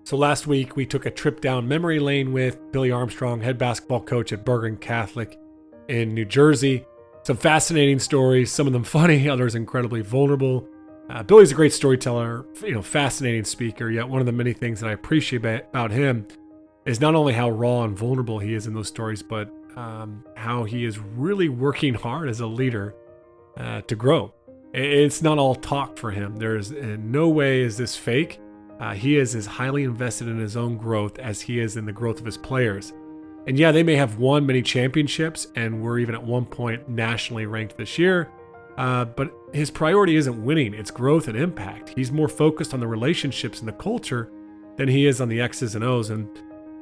So last week we took a trip down memory lane with Billy Armstrong, head basketball coach at Bergen Catholic in New Jersey. Some fascinating stories, some of them funny, others incredibly vulnerable. Billy's a great storyteller, fascinating speaker, yet one of the many things that I appreciate about him is not only how raw and vulnerable he is in those stories, but how he is really working hard as a leader to grow. It's not all talk for him. There's in no way is this fake. He is as highly invested in his own growth as he is in the growth of his players. And yeah, they may have won many championships and were even at one point nationally ranked this year. But his priority isn't winning, it's growth and impact. He's more focused on the relationships and the culture than he is on the X's and O's. And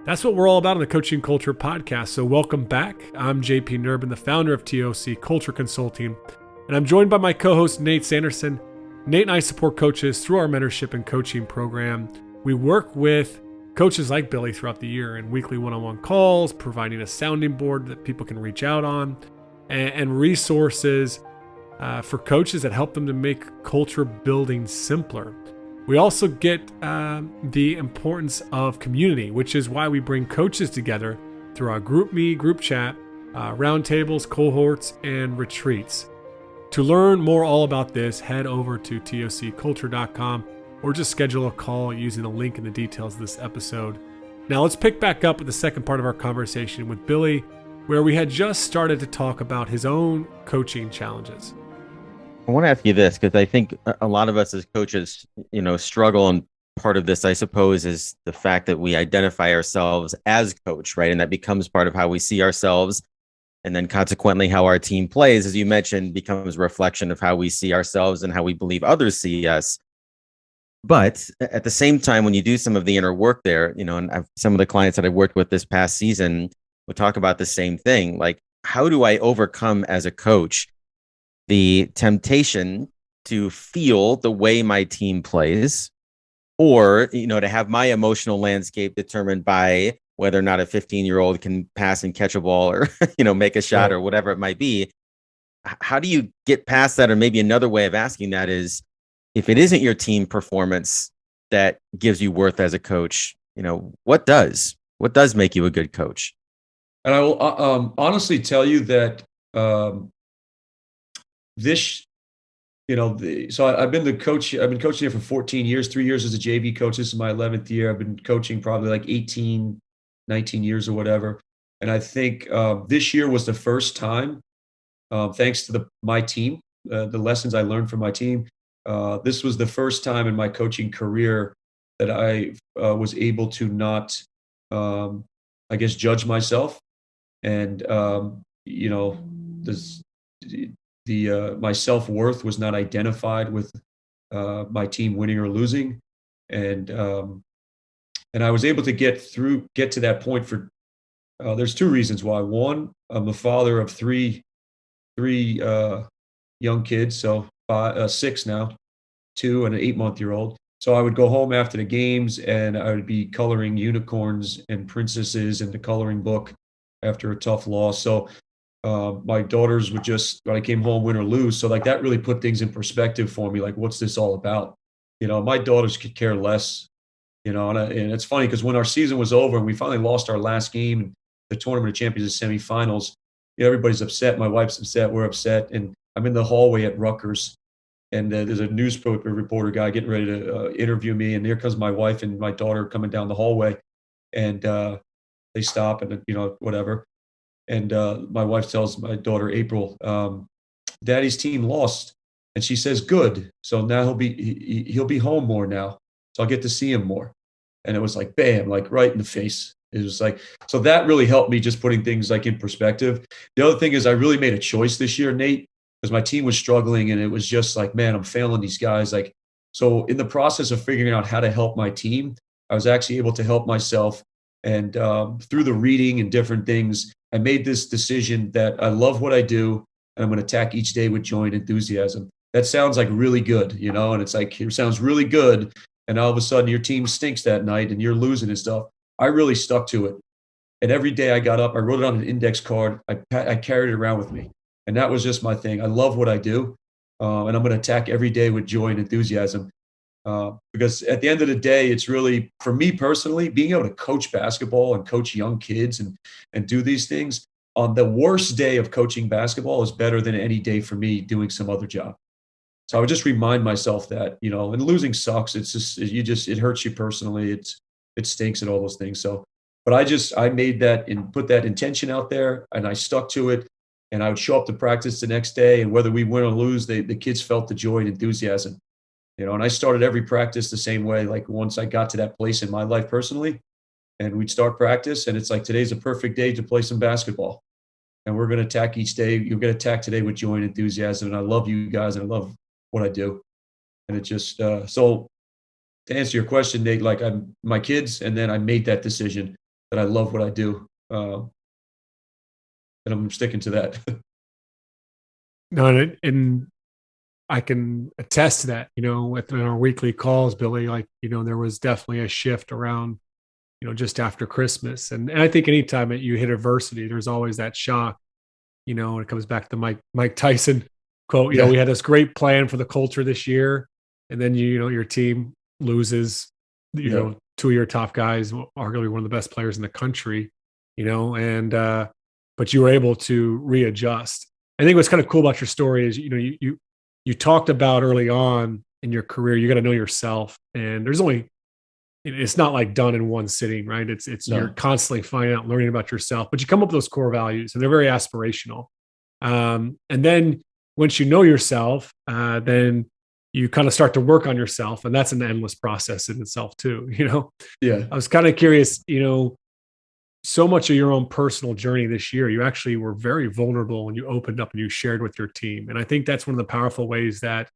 that's what we're all about on the Coaching Culture Podcast. So welcome back. I'm JP Nurbin, the founder of TOC Culture Consulting. And I'm joined by my co-host, Nate Sanderson. Nate and I support coaches through our mentorship and coaching program. We work with coaches like Billy throughout the year in weekly one-on-one calls, providing a sounding board that people can reach out on, and resources for coaches that help them to make culture building simpler. We also get the importance of community, which is why we bring coaches together through our group chat, roundtables, cohorts, and retreats. To learn more all about this, head over to tocculture.com or just schedule a call using the link in the details of this episode. Now let's pick back up with the second part of our conversation with Billy, where we had just started to talk about his own coaching challenges. I want to ask you this, because I think a lot of us as coaches, struggle. And part of this, I suppose, is the fact that we identify ourselves as coach, right? And that becomes part of how we see ourselves. And then consequently, how our team plays, as you mentioned, becomes a reflection of how we see ourselves and how we believe others see us. But at the same time, when you do some of the inner work there, and some of the clients that I've worked with this past season would talk about the same thing. Like, how do I overcome as a coach the temptation to feel the way my team plays, or, to have my emotional landscape determined by whether or not a 15-year-old can pass and catch a ball or, make a shot, right, or whatever it might be. How do you get past that? Or maybe another way of asking that is, if it isn't your team performance that gives you worth as a coach, what does make you a good coach? And I will honestly tell you that I've been the coach. I've been coaching here for 14 years, 3 years as a JV coach. This is my 11th year. I've been coaching probably like 18, 19 years or whatever. And I think this year was the first time, thanks to my team, the lessons I learned from my team. This was the first time in my coaching career that I was able to not, judge myself. And, my self-worth was not identified with my team winning or losing. And I was able to get to that point for, there's two reasons why. One, I'm the father of three young kids, so 6 now, 2 and an 8-month-old. So I would go home after the games and I would be coloring unicorns and princesses in the coloring book after a tough loss. So my daughters would just, when I came home, win or lose. So like that really put things in perspective for me. Like, what's this all about? My daughters could care less. And it's funny because when our season was over and we finally lost our last game in the Tournament of Champions semifinals, everybody's upset. My wife's upset. We're upset. And I'm in the hallway at Rutgers, and there's a newspaper reporter guy getting ready to interview me. And here comes my wife and my daughter coming down the hallway, and they stop and whatever. And my wife tells my daughter April, "Daddy's team lost," and she says, "Good. So now he'll be home more now. So I'll get to see him more." And it was like, bam, like right in the face. It was like, so that really helped me just putting things like in perspective. The other thing is I really made a choice this year, Nate, because my team was struggling and it was just like, man, I'm failing these guys. Like, so in the process of figuring out how to help my team, I was actually able to help myself. And through the reading and different things, I made this decision that I love what I do and I'm going to attack each day with joy and enthusiasm. That sounds like really good, and it's like, it sounds really good. And all of a sudden your team stinks that night and you're losing and stuff. I really stuck to it. And every day I got up, I wrote it on an index card. I carried it around with me. And that was just my thing. I love what I do. And I'm going to attack every day with joy and enthusiasm. Because at the end of the day, it's really, for me personally, being able to coach basketball and coach young kids and do these things on the worst day of coaching basketball is better than any day for me doing some other job. So I would just remind myself that, and losing sucks. It's just, it hurts you personally. It stinks and all those things. So, but I made that and put that intention out there, and I stuck to it. And I would show up to practice the next day, and whether we win or lose, the kids felt the joy and enthusiasm. And I started every practice the same way. Like once I got to that place in my life personally, and we'd start practice, and it's like, today's a perfect day to play some basketball. And we're going to attack each day. You're going to attack today with joy and enthusiasm. And I love you guys, and I love what I do. And it just, so to answer your question, Nate, like I'm my kids, and then I made that decision that I love what I do. And I'm sticking to that. No, and I can attest to that, within our weekly calls, Billy, like, there was definitely a shift around, just after Christmas. And I think anytime that you hit adversity, there's always that shock, and it comes back to Mike Tyson quote, Yeah. we had this great plan for the culture this year. And then, your team loses, Yeah. two of your top guys, arguably one of the best players in the country, but you were able to readjust. I think what's kind of cool about your story is, you talked about early on in your career, you got to know yourself, and it's not like done in one sitting, right? It's No. You're constantly finding out, learning about yourself, but you come up with those core values, and they're very aspirational. And then once you know yourself, then you kind of start to work on yourself, and that's an endless process in itself too. Yeah. I was kind of curious, so much of your own personal journey this year, you actually were very vulnerable and you opened up and you shared with your team. And I think that's one of the powerful ways that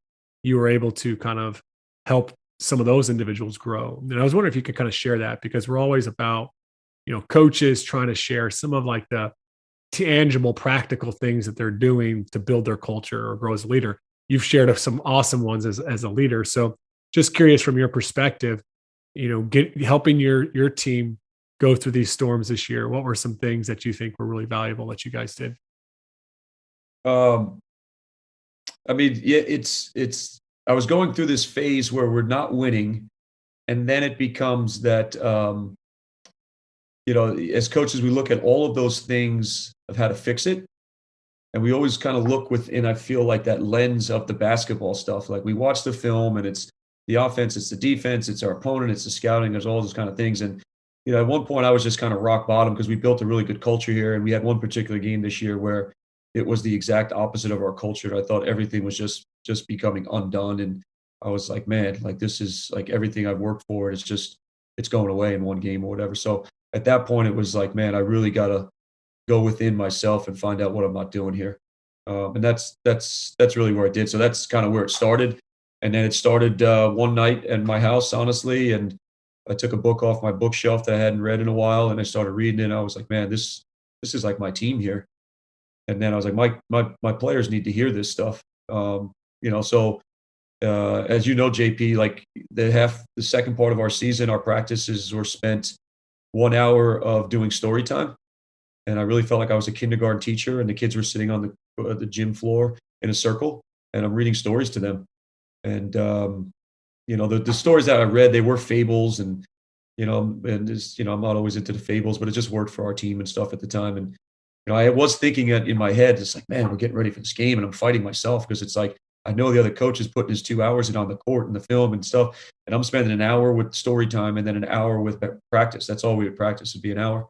you were able to kind of help some of those individuals grow. And I was wondering if you could kind of share that, because we're always about, coaches trying to share some of like the tangible, practical things that they're doing to build their culture or grow as a leader. You've shared some awesome ones as a leader. So just curious from your perspective, helping your team go through these storms this year. What were some things that you think were really valuable that you guys did? I mean, yeah, I was going through this phase where we're not winning, and then it becomes that, as coaches, we look at all of those things of how to fix it. And we always kind of look within, I feel like, that lens of the basketball stuff. Like we watch the film, and it's the offense, it's the defense, it's our opponent, it's the scouting, there's all those kind of things. And, at one point I was just kind of rock bottom, because we built a really good culture here. And we had one particular game this year where it was the exact opposite of our culture. I thought everything was just becoming undone. And I was like, man, like this is like everything I've worked for. It's going away in one game or whatever. So at that point it was like, man, I really got to go within myself and find out what I'm not doing here. And that's really where I did. So that's kind of where it started. And then it started one night at my house, honestly. And I took a book off my bookshelf that I hadn't read in a while, and I started reading it. And I was like, man, this is like my team here. And then I was like, my players need to hear this stuff. So as you know, JP, like the second part of our season, our practices were spent 1 hour of doing story time. And I really felt like I was a kindergarten teacher, and the kids were sitting on the gym floor in a circle, and I'm reading stories to them. And the stories that I read, they were fables, and I'm not always into the fables, but it just worked for our team and stuff at the time. And I was thinking it in my head, it's like, man, we're getting ready for this game, and I'm fighting myself, because it's like I know the other coach is putting his 2 hours in on the court and the film and stuff, and I'm spending an hour with story time and then an hour with practice. That's all we would practice, would be an hour.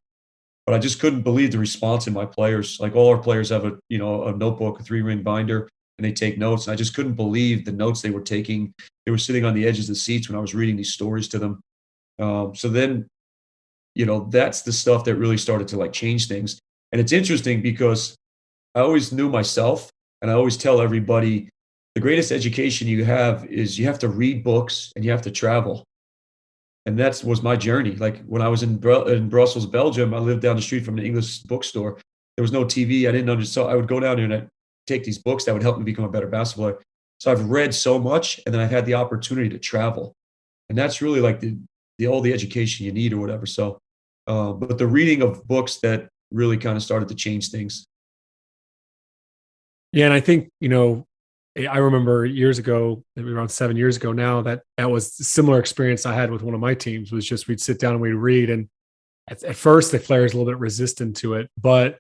But I just couldn't believe the response in my players. Like all our players have a notebook, a 3-ring binder, and they take notes. And I just couldn't believe the notes they were taking. They were sitting on the edges of the seats when I was reading these stories to them. So then, that's the stuff that really started to like change things. And it's interesting because I always knew myself, and I always tell everybody the greatest education you have is you have to read books and you have to travel. And that was my journey. Like when I was in Brussels, Belgium, I lived down the street from an English bookstore. There was no TV. I didn't understand. So I would go down there and I'd take these books that would help me become a better basketball player. So I've read so much, and then I've had the opportunity to travel. And that's really like all the education you need or whatever. So, but the reading of books that really kind of started to change things. Yeah. And I think, I remember years ago, maybe around 7 years ago now, that was a similar experience I had with one of my teams. Was just we'd sit down and we'd read, and at first the player's a little bit resistant to it, but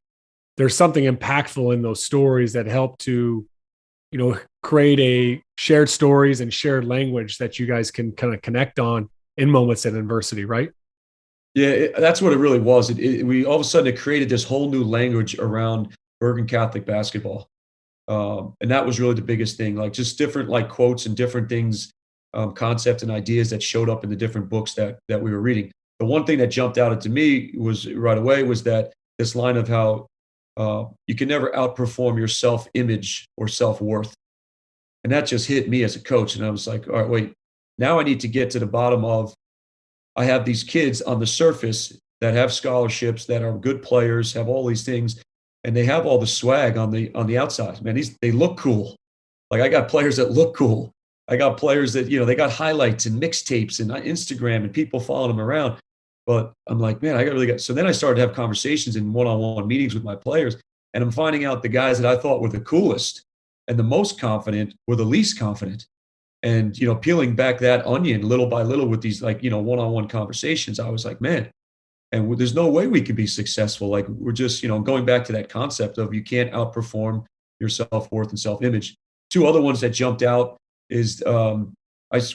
there's something impactful in those stories that help to, create a shared stories and shared language that you guys can kind of connect on in moments of adversity, right? Yeah, that's what it really was. We all of a sudden it created this whole new language around Bergen Catholic basketball, and that was really the biggest thing. Like just different like quotes and different things, concepts and ideas that showed up in the different books that we were reading. The one thing that jumped out to me was right away was that this line of how you can never outperform your self image or self worth, and that just hit me as a coach. And I was like, all right, wait, now I need to get to the bottom of I have these kids on the surface that have scholarships, that are good players, have all these things, and they have all the swag on the outside. Man, they look cool. Like I got players that look cool. I got players that they got highlights and mixtapes and Instagram and people following them around. But I'm like, man, I got really got. So then I started to have conversations in one-on-one meetings with my players, and I'm finding out the guys that I thought were the coolest and the most confident were the least confident. And peeling back that onion little by little with these like one-on-one conversations, I was like, man, and there's no way we could be successful. Like we're just going back to that concept of you can't outperform your self-worth and self-image. Two other ones that jumped out is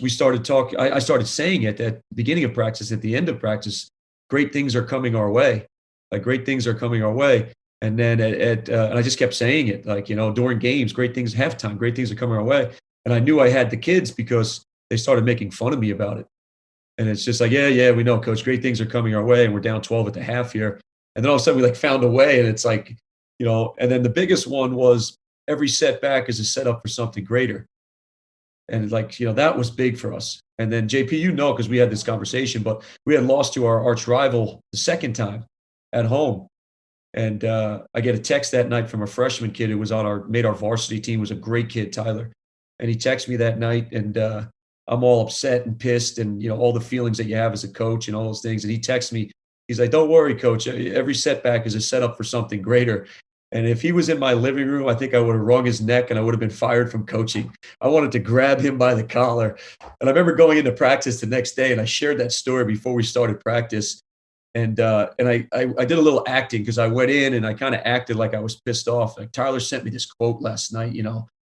we started talking. I started saying it at the beginning of practice, at the end of practice. Great things are coming our way. Like great things are coming our way. And then and I just kept saying it, like during games, great things. Halftime, great things are coming our way. And I knew I had the kids because they started making fun of me about it. And it's just like, yeah, we know, coach, great things are coming our way. And we're down 12 at the half here. And then all of a sudden we like found a way. And it's like, and then the biggest one was every setback is a setup for something greater. And like, that was big for us. And then JP, because we had this conversation, but we had lost to our arch rival the second time at home. And I get a text that night from a freshman kid who was made our varsity team, was a great kid, Tyler. And he texted me that night, and I'm all upset and pissed, and all the feelings that you have as a coach and all those things. And he texts me, he's like, "Don't worry, coach. Every setback is a setup for something greater." And if he was in my living room, I think I would have wrung his neck and I would have been fired from coaching. I wanted to grab him by the collar. And I remember going into practice the next day, and I shared that story before we started practice. And I did a little acting because I went in and I kind of acted like I was pissed off. Like Tyler sent me this quote last night,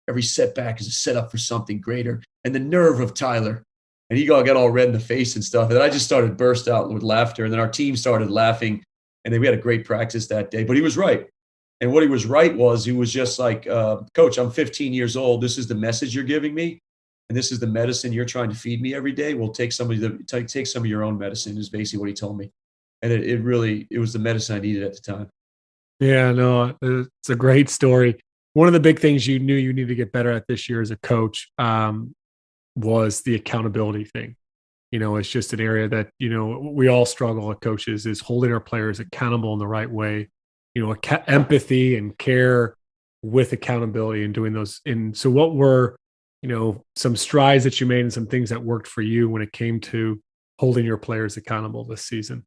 every setback is a setup for something greater. And the nerve of Tyler. And he got all red in the face and stuff. And I just started burst out with laughter. And then our team started laughing. And then we had a great practice that day. But he was right. And what he was right was he was just like, Coach, I'm 15 years old. This is the message you're giving me. And this is the medicine you're trying to feed me every day. We'll take some of your own medicine is basically what he told me. And it was the medicine I needed at the time. Yeah, no, it's a great story. One of the big things you knew you needed to get better at this year as a coach was the accountability thing. It's just an area that, we all struggle as coaches, is holding our players accountable in the right way, empathy and care with accountability and doing those. And so what were, some strides that you made and some things that worked for you when it came to holding your players accountable this season?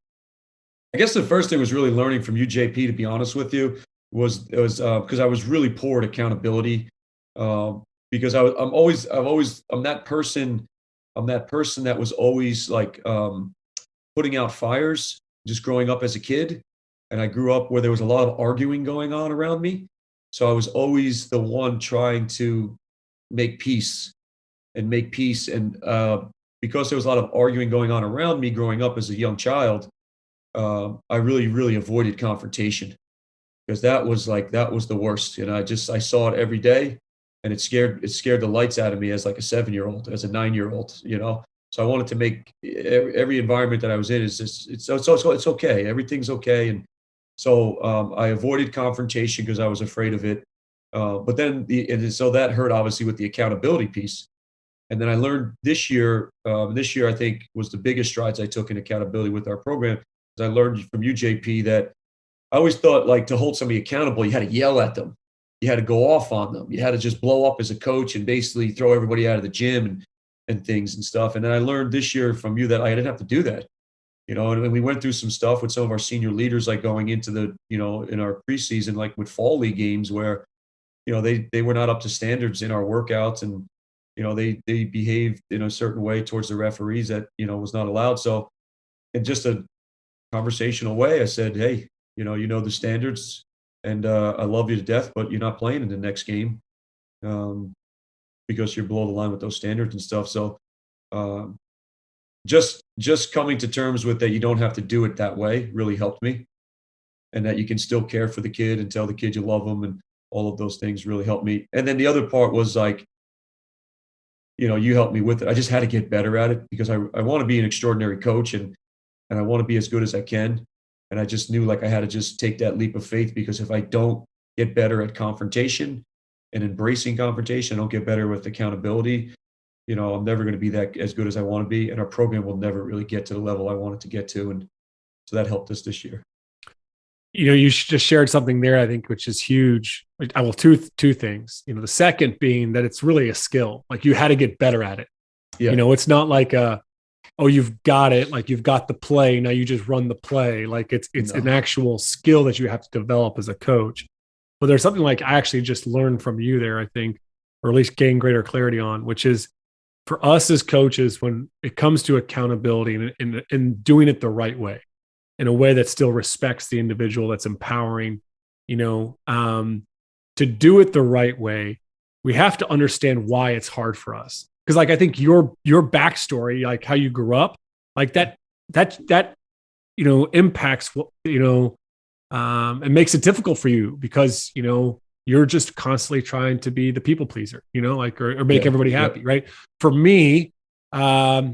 I guess the first thing was really learning from you, JP, to be honest with you, was because I was really poor at accountability. Because I'm that person that was always like putting out fires just growing up as a kid. And I grew up where there was a lot of arguing going on around me. So I was always the one trying to make peace. And because there was a lot of arguing going on around me growing up as a young child, I really, really avoided confrontation because that was the worst. And I saw it every day, and it scared the lights out of me as like a 7-year-old, as a 9-year-old, So I wanted to make every environment that I was in it's okay. Everything's okay. And so I avoided confrontation because I was afraid of it. But then so that hurt obviously with the accountability piece. And then I learned this year I think was the biggest strides I took in accountability with our program. I learned from you, JP, that I always thought like to hold somebody accountable, you had to yell at them. You had to go off on them. You had to just blow up as a coach and basically throw everybody out of the gym and things and stuff. And then I learned this year from you that I didn't have to do that. And we went through some stuff with some of our senior leaders, like going into the, in our preseason, like with fall league games where, they were not up to standards in our workouts, and they behaved in a certain way towards the referees that was not allowed. So in just a conversational way, I said, hey, the standards, and I love you to death, but you're not playing in the next game, um, because you're below the line with those standards and stuff. So um, just coming to terms with that, you don't have to do it that way, really helped me, and that you can still care for the kid and tell the kid you love them, and all of those things really helped me. And then the other part was like, you helped me with it. I just had to get better at it, because I want to be an extraordinary coach, and I want to be as good as I can. And I just knew like I had to just take that leap of faith, because if I don't get better at confrontation and embracing confrontation, I don't get better with accountability, I'm never going to be that as good as I want to be. And our program will never really get to the level I want it to get to. And so that helped us this year. You just shared something there, I think, which is huge. Well, two things. The second being that it's really a skill. Like, you had to get better at it. Yeah. It's not like you've got it. Like, you've got the play. Now you just run the play. Like, it's No. an actual skill that you have to develop as a coach. But there's something like I actually just learned from you there, I think, or at least gain greater clarity on, which is for us as coaches, when it comes to accountability and doing it the right way, in a way that still respects the individual, that's empowering, to do it the right way, we have to understand why it's hard for us. Because like, I think your backstory, like how you grew up, like that impacts what, it makes it difficult for you, because, you're just constantly trying to be the people pleaser, or make everybody happy. Right. For me, I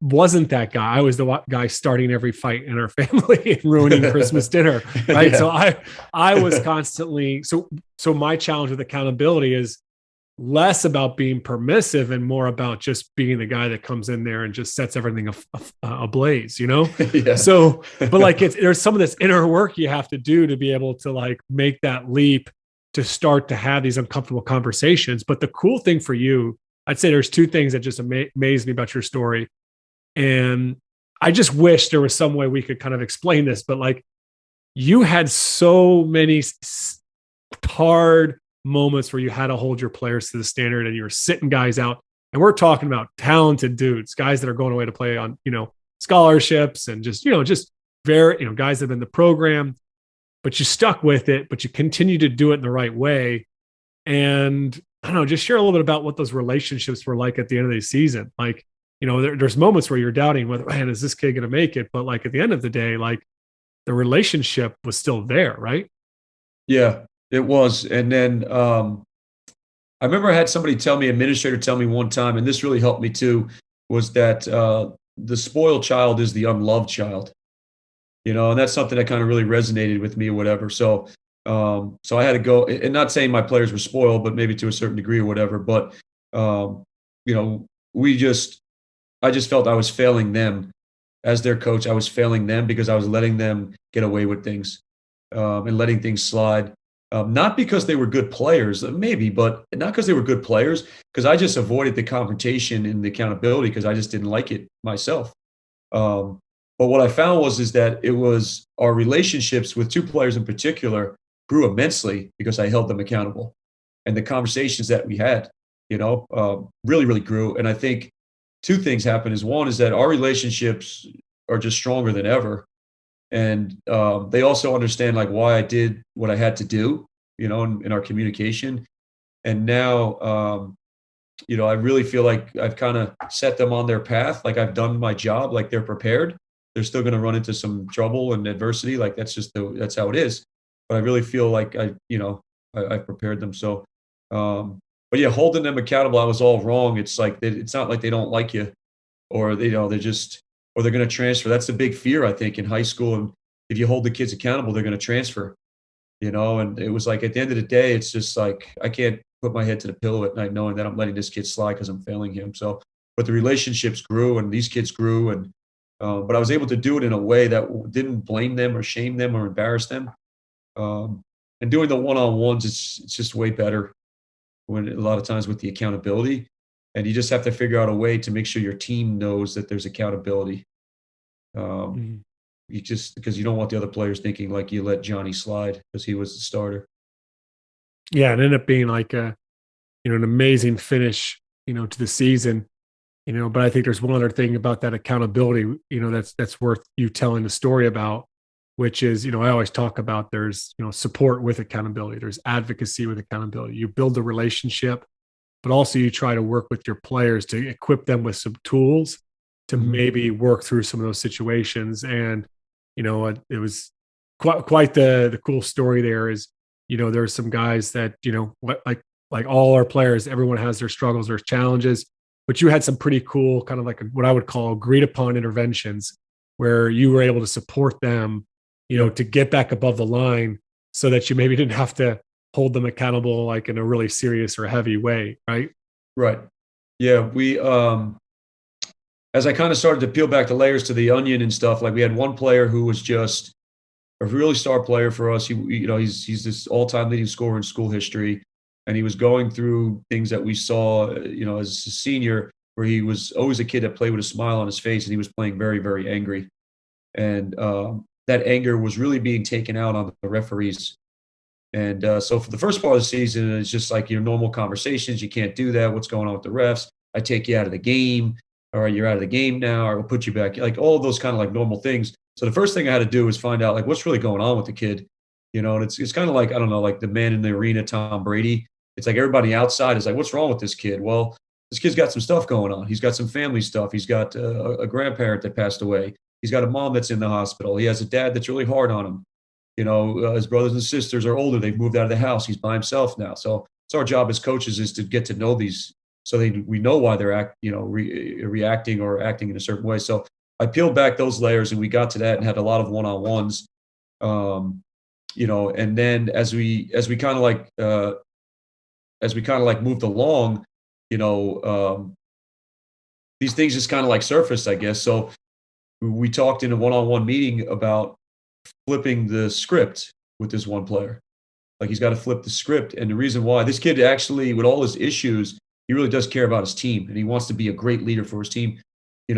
wasn't that guy. I was the guy starting every fight in our family and ruining Christmas dinner. Right. Yeah. So I was constantly, so my challenge with accountability is less about being permissive and more about just being the guy that comes in there and just sets everything ablaze, Yeah. So, but like, there's some of this inner work you have to do to be able to like make that leap, to start to have these uncomfortable conversations. But the cool thing for you, I'd say there's two things that just amaze me about your story. And I just wish there was some way we could kind of explain this, but like, you had so many hard moments where you had to hold your players to the standard, and you were sitting guys out. And we're talking about talented dudes, guys that are going away to play on, scholarships, and just very, guys that have been in the program, but you stuck with it, but you continue to do it in the right way. And I don't know, just share a little bit about what those relationships were like at the end of the season. Like, there's moments where you're doubting whether, man, is this kid going to make it? But like, at the end of the day, like, the relationship was still there, right? Yeah, it was. And then I remember I had somebody administrator tell me one time, and this really helped me too, was that the spoiled child is the unloved child. And that's something that kind of really resonated with me or whatever. So I had to go, and not saying my players were spoiled, but maybe to a certain degree or whatever. But I just felt I was failing them as their coach. I was failing them because I was letting them get away with things, and letting things slide. Not because they were good players, maybe, but not because they were good players, because I just avoided the confrontation and the accountability because I just didn't like it myself. But what I found is that it was our relationships with two players in particular grew immensely because I held them accountable, and the conversations that we had, really, really grew. And I think two things happened. One is that our relationships are just stronger than ever. And they also understand like why I did what I had to do, in our communication. And now, I really feel like I've kind of set them on their path. Like, I've done my job, like they're prepared. They're still going to run into some trouble and adversity. Like, that's how it is. But I really feel like I've prepared them. So, but yeah, holding them accountable, I was all wrong. It's like, it's not like they don't like you, or they're just, or they're going to transfer. That's the big fear, I think, in high school. And if you hold the kids accountable, they're going to transfer, and it was like, at the end of the day, it's just like, I can't put my head to the pillow at night knowing that I'm letting this kid slide because I'm failing him. So, but the relationships grew, and these kids grew. And, but I was able to do it in a way that didn't blame them or shame them or embarrass them. And doing the one-on-ones, it's just way better when a lot of times with the accountability. And you just have to figure out a way to make sure your team knows that there's accountability. Because you don't want the other players thinking like you let Johnny slide because he was the starter. Yeah, it ended up being like an amazing finish, to the season. But I think there's one other thing about that accountability, that's worth you telling the story about, which is, I always talk about there's, support with accountability, there's advocacy with accountability. You build the relationship, but also you try to work with your players to equip them with some tools to Mhm. maybe work through some of those situations. And, it was quite the cool story there is, there's some guys that, like all our players, everyone has their struggles, their challenges, but you had some pretty cool kind of like what I would call agreed upon interventions where you were able to support them, Yep. to get back above the line so that you maybe didn't have to hold them accountable like in a really serious or heavy way, right? Right. Yeah. As I kind of started to peel back the layers to the onion and stuff, like we had one player who was just a really star player for us. He's this all-time leading scorer in school history, and he was going through things that we saw, as a senior, where he was always a kid that played with a smile on his face, and he was playing very, very angry, and that anger was really being taken out on the referees. And so for the first part of the season, it's just like your normal conversations. You can't do that. What's going on with the refs? I take you out of the game. All right, you're out of the game now. Or we'll put you back. Like all of those kind of like normal things. So the first thing I had to do was find out like what's really going on with the kid. And it's kind of like, I don't know, like the man in the arena, Tom Brady. It's like everybody outside is like, what's wrong with this kid? Well, this kid's got some stuff going on. He's got some family stuff. He's got a grandparent that passed away. He's got a mom that's in the hospital. He has a dad that's really hard on him. His brothers and sisters are older. They've moved out of the house. He's by himself now. So it's our job as coaches is to get to know these, so we know why they're reacting or acting in a certain way. So I peeled back those layers and we got to that and had a lot of one-on-ones. And then as we kind of like moved along, you know, um, these things just kind of like surfaced, I guess. So we talked in a one-on-one meeting about flipping the script with this one player. Like he's got to flip the script. And the reason why this kid actually, with all his issues, he really does care about his team and he wants to be a great leader for his team. We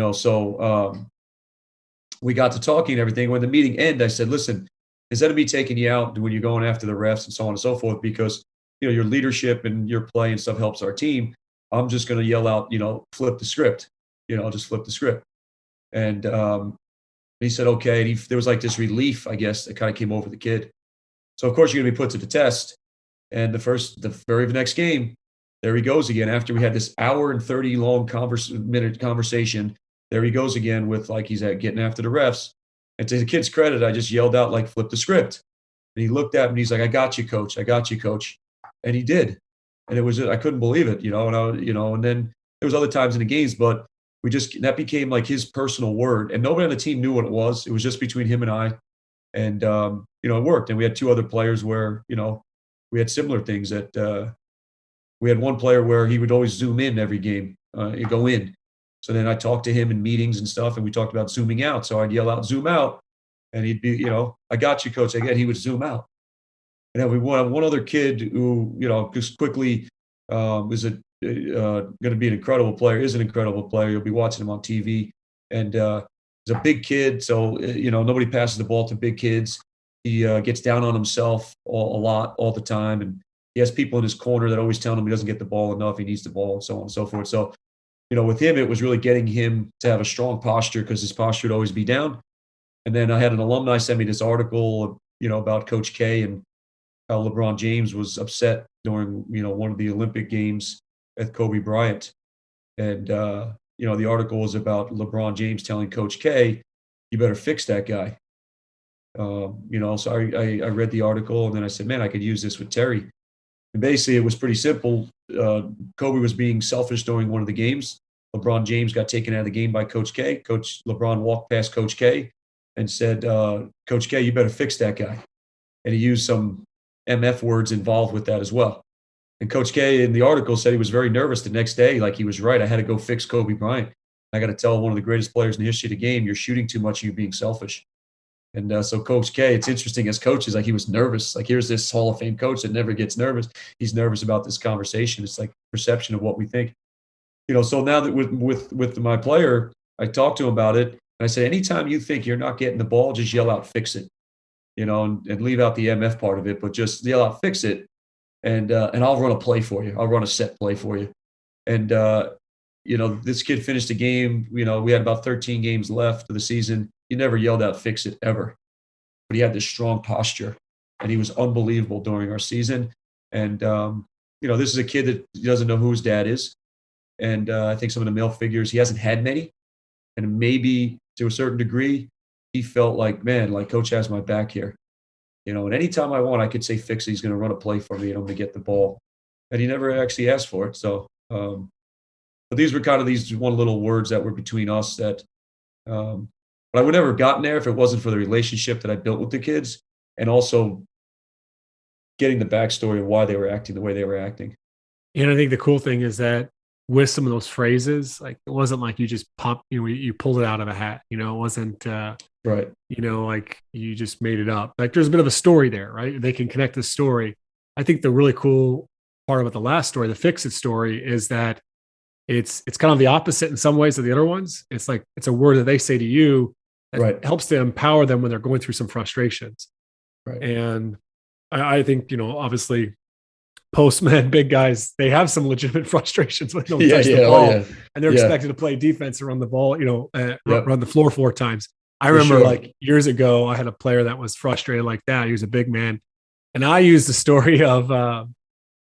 got to talking and everything. When the meeting ended, I said, listen, instead of me taking you out when you're going after the refs and so on and so forth, because your leadership and your play and stuff helps our team, I'm just going to yell out, flip the script, just flip the script. And he said, okay. And there was like this relief, I guess, that kind of came over the kid. So of course you're going to be put to the test. And the very next game, there he goes again. After we had this hour and 30 long minute conversation, there he goes again with like he's getting after the refs. And to the kid's credit, I just yelled out like flip the script. And he looked at me and he's like, I got you, coach. I got you, coach. And he did. And I couldn't believe it, and then there was other times in the games, but that became like his personal word. And nobody on the team knew what it was. It was just between him and I. And, it worked. And we had two other players where, we had similar things that we had one player where he would always zoom in every game, he'd go in. So then I talked to him in meetings and stuff, and we talked about zooming out. So I'd yell out, zoom out. And he'd be, I got you, coach. Again, he would zoom out. And then we had one other kid who, just quickly is going to be an incredible player, is an incredible player. You'll be watching him on TV. And he's a big kid. So, nobody passes the ball to big kids. He gets down on himself a lot, all the time. And he has people in his corner that always tell him he doesn't get the ball enough. He needs the ball and so on and so forth. So, with him, it was really getting him to have a strong posture because his posture would always be down. And then I had an alumni send me this article, about Coach K and how LeBron James was upset during, one of the Olympic Games at Kobe Bryant. And, the article was about LeBron James telling Coach K, you better fix that guy. So I read the article and then I said, man, I could use this with Terry. And basically it was pretty simple. Kobe was being selfish during one of the games. LeBron James got taken out of the game by Coach K. Coach LeBron walked past Coach K and said, Coach K, you better fix that guy. And he used some MF words involved with that as well. And Coach K in the article said he was very nervous the next day. Like he was right. I had to go fix Kobe Bryant. I got to tell one of the greatest players in the history of the game, you're shooting too much and you're being selfish. And so Coach K, it's interesting as coaches, like he was nervous. Like here's this Hall of Fame coach that never gets nervous. He's nervous about this conversation. It's like perception of what we think. So now that with my player, I talked to him about it. And I said, anytime you think you're not getting the ball, just yell out, fix it, and leave out the MF part of it, but just yell out, fix it. and I'll run a play for you. I'll run a set play for you. And this kid finished the game. We had about 13 games left of the season. He never yelled out "fix it" ever, but he had this strong posture, and he was unbelievable during our season. And this is a kid that doesn't know who his dad is, and I think some of the male figures, he hasn't had many, and maybe to a certain degree, he felt like, man, like coach has my back here. And anytime I want, I could say fix it. He's going to run a play for me, and I'm going to get the ball. And he never actually asked for it. So, but these were kind of these one little words that were between us that, but I would never have gotten there if it wasn't for the relationship that I built with the kids, and also getting the backstory of why they were acting the way they were acting. And I think the cool thing is that with some of those phrases, like it wasn't like you just you pulled it out of a hat. It wasn't right. Like you just made it up. Like there's a bit of a story there, right? They can connect the story. I think the really cool part about the last story, the fix it story, is that it's kind of the opposite in some ways of the other ones. It's like it's a word that they say to you that right. helps to empower them when they're going through some frustrations. Right. And I think, obviously postmen, big guys, they have some legitimate frustrations when they don't touch the ball, and they're expected to play defense and run the ball, run the floor 4 times. I remember like years ago, I had a player that was frustrated like that. He was a big man. And I used the story of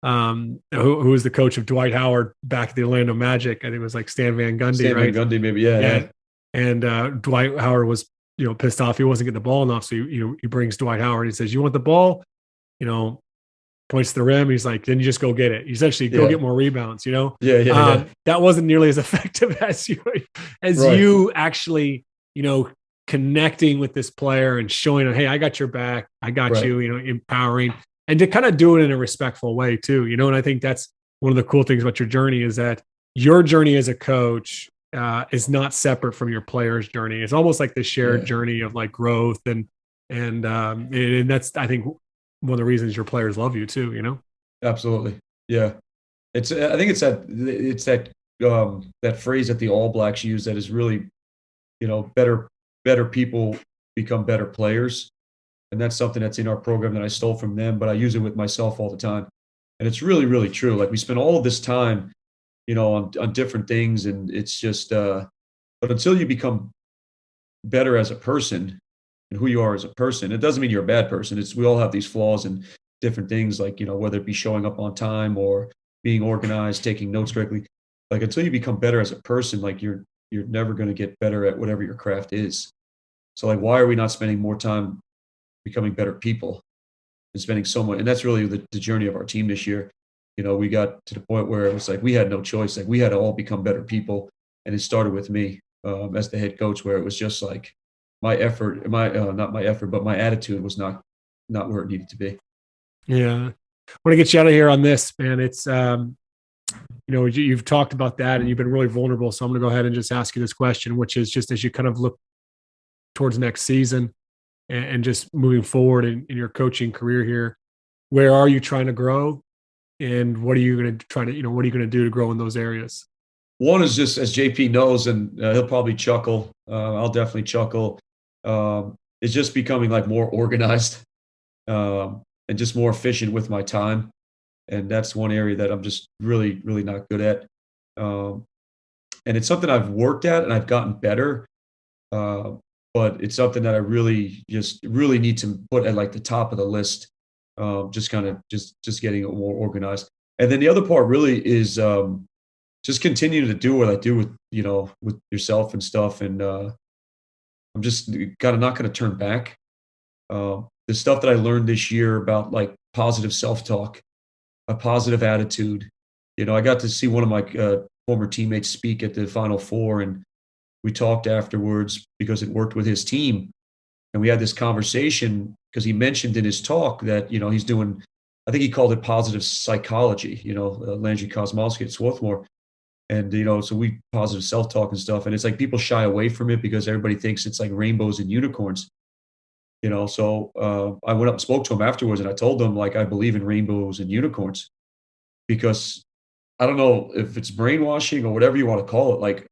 who was the coach of Dwight Howard back at the Orlando Magic. I think it was like Stan Van Gundy, right? Van Gundy, maybe, yeah. And Dwight Howard was, pissed off. He wasn't getting the ball enough. So, he brings Dwight Howard. He says, "You want the ball?" Points to the rim. He's like, "Then you just go get it. You essentially go get more rebounds." Yeah. That wasn't nearly as effective as you actually, connecting with this player and showing him, "Hey, I got your back. I got you." Empowering, and to kind of do it in a respectful way too. And I think that's one of the cool things about your journey is that your journey as a coach is not separate from your player's journey. It's almost like the shared journey of like growth and that's, I think, one of the reasons your players love you too. Absolutely. Yeah. I think it's that that phrase that the All Blacks use that is really, better people become better players. And that's something that's in our program that I stole from them, but I use it with myself all the time. And it's really, really true. Like we spend all of this time, on different things, and it's just, but until you become better as a person and who you are as a person, it doesn't mean you're a bad person. We all have these flaws and different things, like, whether it be showing up on time or being organized, taking notes correctly. Like until you become better as a person, like you're never going to get better at whatever your craft is. So like, why are we not spending more time becoming better people and spending so much? And that's really the journey of our team this year. We got to the point where it was like we had no choice. Like we had to all become better people, and it started with me as the head coach, where it was just like my effort, not my effort, but my attitude was not where it needed to be. Yeah, I want to get you out of here on this, man. It's you've talked about that, and you've been really vulnerable. So I'm going to go ahead and just ask you this question, which is just as you kind of look towards next season and just moving forward in your coaching career here, where are you trying to grow? And what are you going to try to, what are you going to do to grow in those areas? One is just, as JP knows, and he'll probably chuckle. I'll definitely chuckle. It's just becoming like more organized and just more efficient with my time. And that's one area that I'm just really, really not good at. And it's something I've worked at and I've gotten better. But it's something that I really need to put at like the top of the list. Just kind of just getting it more organized. And then the other part really is just continuing to do what I do with, with yourself and stuff. And I'm just kind of not going to turn back. The stuff that I learned this year about like positive self-talk, a positive attitude. I got to see one of my former teammates speak at the Final Four, and we talked afterwards because it worked with his team. And we had this conversation because he mentioned in his talk that, he's doing, I think he called it positive psychology, Landry Kosmowski at Swarthmore. And, so we positive self-talk and stuff. And it's like people shy away from it because everybody thinks it's like rainbows and unicorns. So I went up and spoke to him afterwards, and I told him, like, I believe in rainbows and unicorns, because I don't know if it's brainwashing or whatever you want to call it. Like,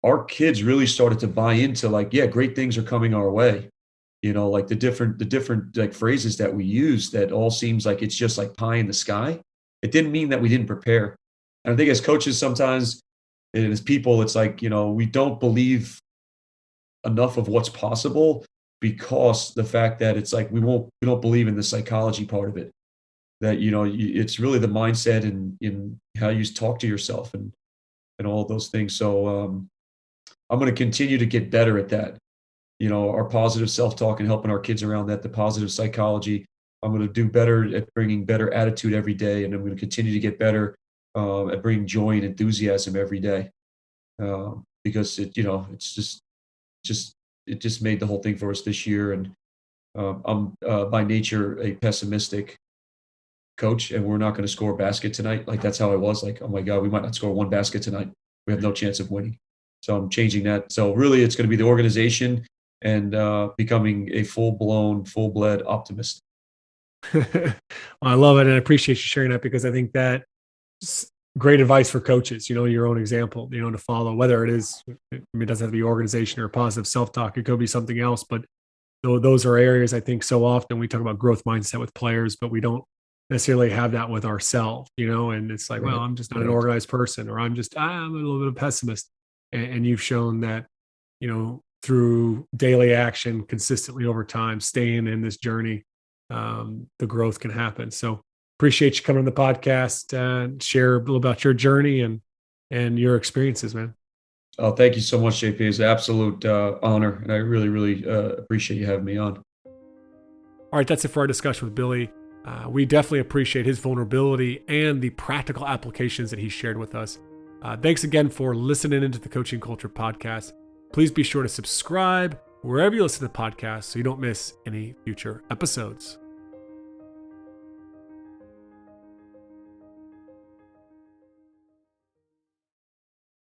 our kids really started to buy into like, yeah, great things are coming our way. Like the different like phrases that we use that all seems like it's just like pie in the sky. It didn't mean that we didn't prepare. And I think as coaches sometimes and as people, it's like, we don't believe enough of what's possible because the fact that it's like we don't believe in the psychology part of it. That it's really the mindset and in how you talk to yourself and all of those things. So I'm going to continue to get better at that. Our positive self-talk and helping our kids around that, the positive psychology. I'm going to do better at bringing better attitude every day, and I'm going to continue to get better at bringing joy and enthusiasm every day. Because it just made the whole thing for us this year. And I'm by nature a pessimistic coach, and we're not going to score a basket tonight. Like that's how I was. Like, oh my God, we might not score one basket tonight. We have no chance of winning. So I'm changing that. So really, it's going to be the organization and becoming a full-blood optimist. I love it, and I appreciate you sharing that because I think that's great advice for coaches. Your own example, to follow. Whether it doesn't have to be organization or positive self-talk. It could be something else, but those are areas I think so often we talk about growth mindset with players, but we don't necessarily have that with ourselves. And it's like, well, I'm just not an organized person, or I'm a little bit of a pessimist. And you've shown that, through daily action, consistently over time, staying in this journey, the growth can happen. So appreciate you coming on the podcast and share a little about your journey and your experiences, man. Oh, thank you so much, JP. It's an absolute honor, and I really, really appreciate you having me on. All right, that's it for our discussion with Billy. We definitely appreciate his vulnerability and the practical applications that he shared with us. Thanks again for listening into the Coaching Culture Podcast. Please be sure to subscribe wherever you listen to the podcast so you don't miss any future episodes.